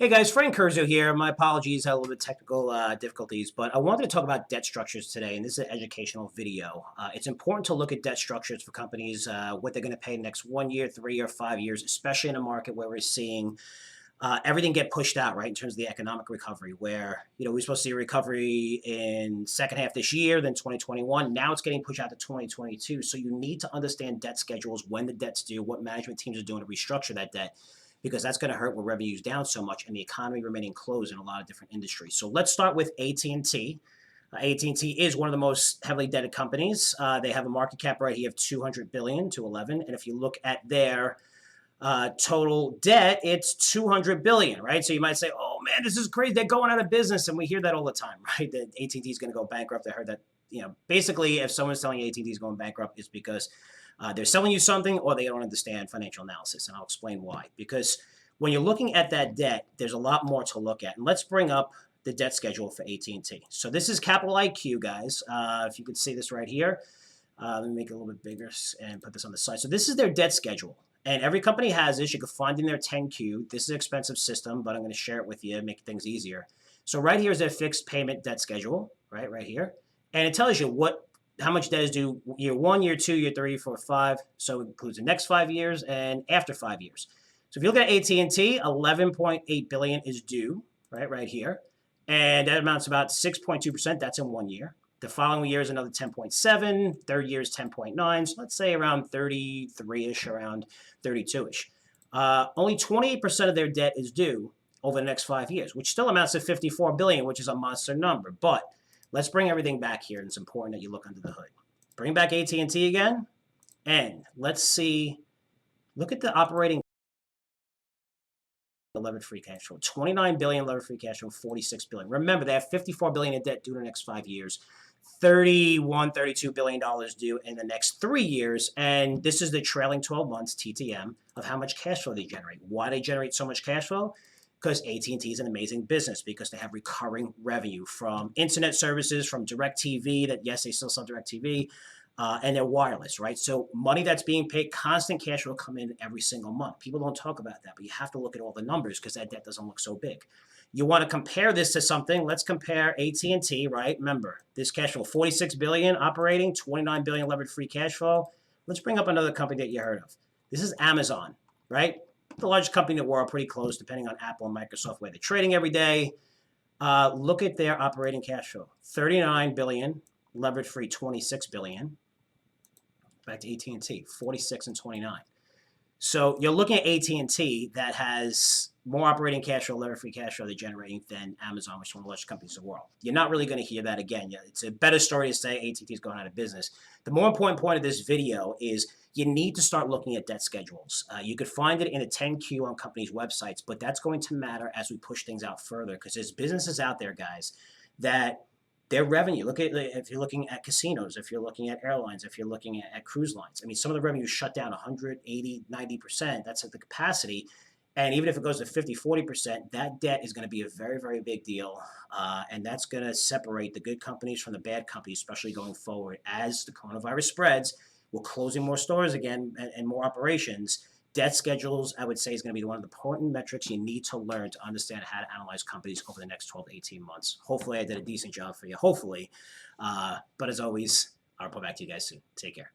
Hey guys, Frank Curzio here. My apologies, had a little bit of technical difficulties, but I wanted to talk about debt structures today, and this is an educational video. It's important to look at debt structures for companies, what they're going to pay next 1 year, 3 or 5 years, especially in a market where we're seeing everything get pushed out, right, in terms of the economic recovery, where, we're supposed to see a recovery in second half this year, then 2021. Now it's getting pushed out to 2022. So you need to understand debt schedules, when the debt's due, what management teams are doing to restructure that debt, because that's going to hurt with revenues down so much and the economy remaining closed in a lot of different industries. So let's start with AT&T. AT&T is one of the most heavily debted companies. They have a market cap right here of 200 billion to 11, and if you look at their total debt, it's 200 billion, right? So you might say, "Oh man, this is crazy. They're going out of business," and we hear that all the time, right? That AT&T is going to go bankrupt. I heard that, basically, if someone's telling you AT&T is going bankrupt, it's because they're selling you something or they don't understand financial analysis, and I'll explain why. Because when you're looking at that debt, there's a lot more to look at. And let's bring up the debt schedule for AT&T. So this is Capital IQ, guys. If you could see this right here. Let me make it a little bit bigger and put this on the side. So this is their debt schedule. And every company has this. You can find in their 10Q. This is an expensive system, but I'm going to share it with you and make things easier. So right here is their fixed payment debt schedule, right here. And it tells you how much debt is due year 1, year 2, year 3, 4, 5. So it includes the next 5 years and after 5 years. So if you look at AT&T, 11.8 billion is due, right here. And that amounts to about 6.2%. That's in 1 year. The following year is another 10.7, third year is 10.9, so let's say around 33-ish, around 32-ish. Only 28% of their debt is due over the next 5 years, which still amounts to 54 billion, which is a monster number. But let's bring everything back here, and it's important that you look under the hood. Bring back AT&T again, and let's see, look at the operating levered free cash flow. 29 billion levered free cash flow, 46 billion. Remember, they have 54 billion in debt due in the next 5 years. 32 billion dollars due in the next 3 years, and this is the trailing 12 months TTM of how much cash flow they generate. Why they generate so much cash flow? Because AT&T is an amazing business, because they have recurring revenue from internet services, from DirecTV, that yes, they still sell DirecTV, and they're wireless, right? So money that's being paid, constant cash will come in every single month. People don't talk about that, but you have to look at all the numbers because that debt doesn't look so big. You want to compare this to something. Let's compare AT&T, right? Remember, this cash flow, 46 billion operating, 29 billion levered free cash flow. Let's bring up another company that you heard of. This is Amazon, right? The largest company in the world, pretty close, depending on Apple and Microsoft, where they're trading every day. Look at their operating cash flow, 39 billion, levered free 26 billion. Back to AT&T, 46 and 29. So you're looking at AT&T that has more operating cash flow, levered free cash flow they're generating than Amazon, which is one of the largest companies in the world. You're not really going to hear that again. It's a better story to say AT&T is going out of business. The more important point of this video is you need to start looking at debt schedules. You could find it in a 10Q on companies' websites, but that's going to matter as we push things out further, because there's businesses out there, guys, that their revenue, look at, if you're looking at casinos, if you're looking at airlines, if you're looking at cruise lines. I mean, some of the revenue shut down 180, 90%. That's at the capacity. And even if it goes to 50, 40%, that debt is going to be a very, very big deal. And that's going to separate the good companies from the bad companies, especially going forward. As the coronavirus spreads, we're closing more stores again and more operations. Debt schedules, I would say, is going to be one of the important metrics you need to learn to understand how to analyze companies over the next 12 to 18 months. Hopefully, I did a decent job for you. Hopefully. But as always, I'll report back to you guys soon. Take care.